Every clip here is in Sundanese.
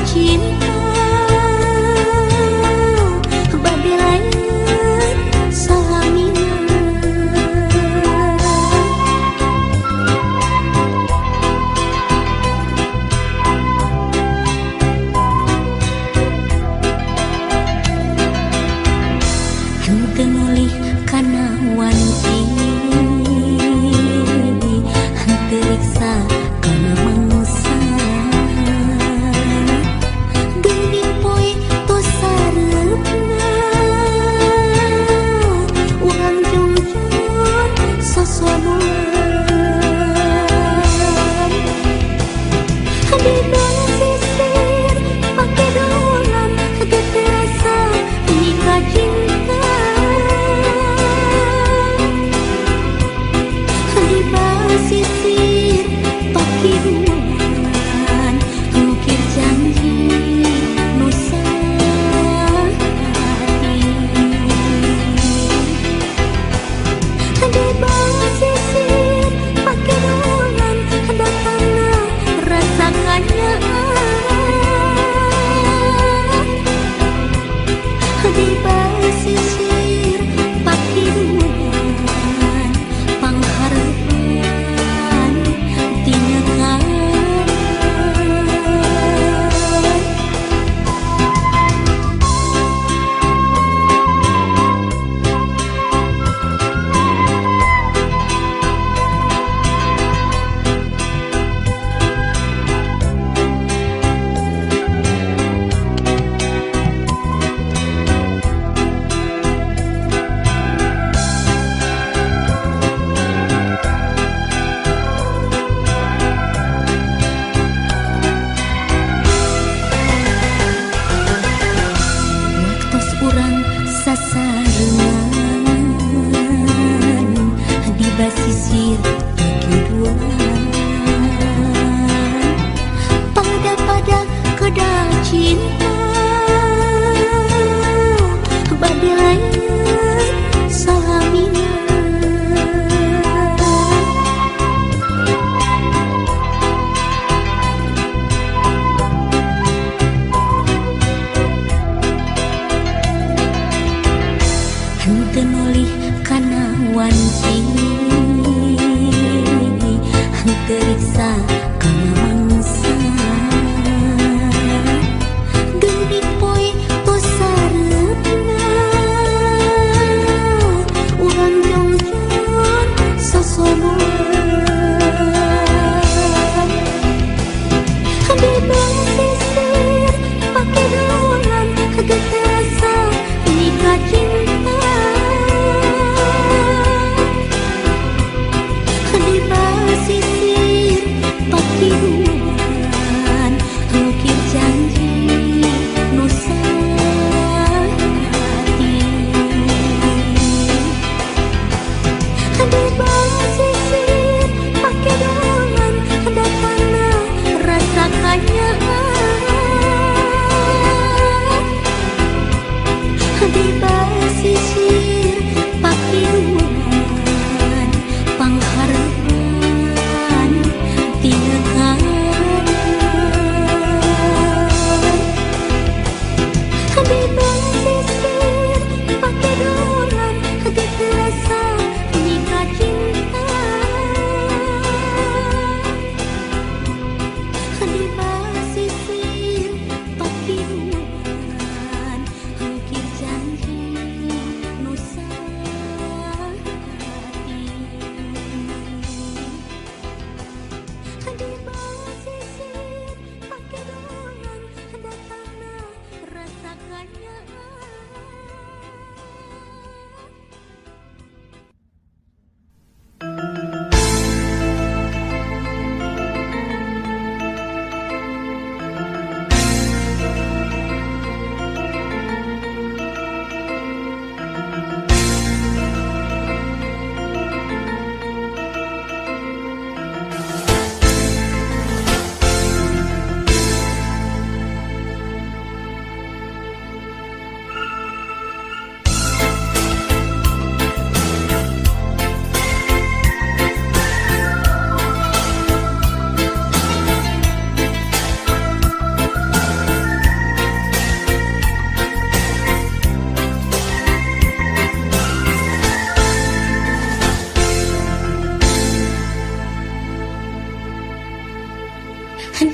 cinta bade lain salamina. Henteu nulih kana wanci, henteu riksa kana mangsa. Geuning poe tos sareupna, urang jujur sosonuan. Di basisir pake dolan teu terasa nikah cinta. Di basisir pake dolan ngukir janji nu sahati. Di basisir pake dolan datangna rasa nganyaan. Di basisir pake dolan panghareupan tinyakaan. Waktos urang sasarengan di basisir pake dolan pada kada cinta bade lain salamina. Henteu nulih kana wanci, henteu riksa kana mangsa.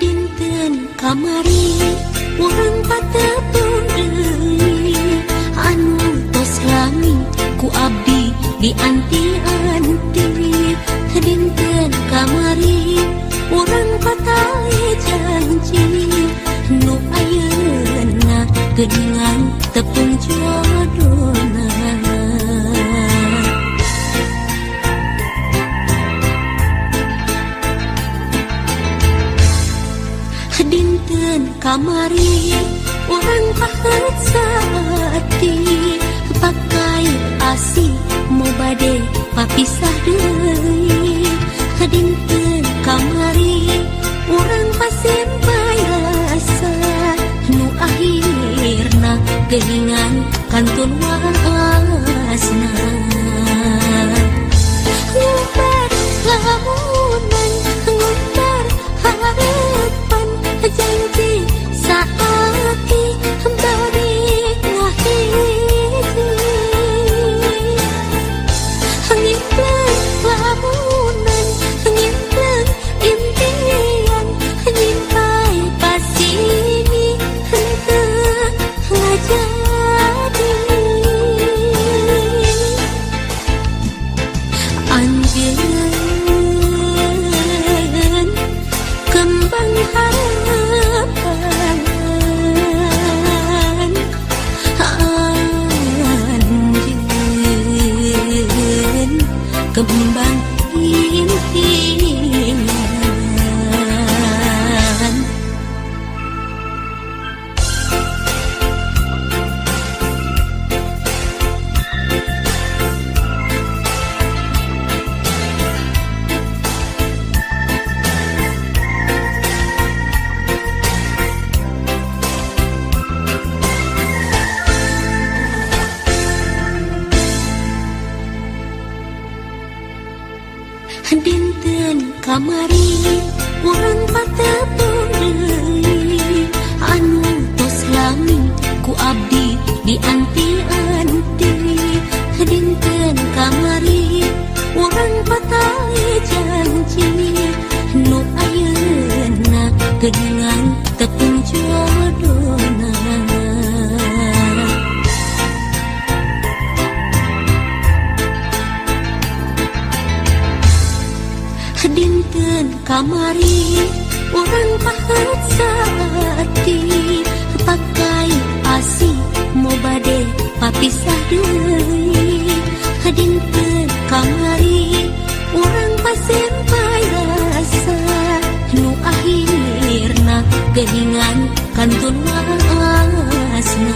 dinten kamari urang patepung deui anu tos lami ku abdi dianti-anti dinten kamari urang patali janji nu ayeuna geuningan tepung jodona dinten kamari urang pahet saati pakai asi mau bade papisah deui dinten kamari urang pasimpay rasa nu akhirna geuningan kantun wasna ngubar lamunan ngubar harapan janji saati bari ngahiji ngimpleng lamunan ngimpleng impian nyimpai pasini henteu ngajadi anjeun kembang harapan anjeun kembang impian dinten kamari urang patepung deui anu tos lami ku abdi dianti-anti dinten kamari urang patali janji nu ayeuna geuningan tepung jodona dinten kamari urang pahet saati pakai asi mau bade papisah deui dinten kamari urang pasimpay rasa nu akhirna geuningan kantun wasna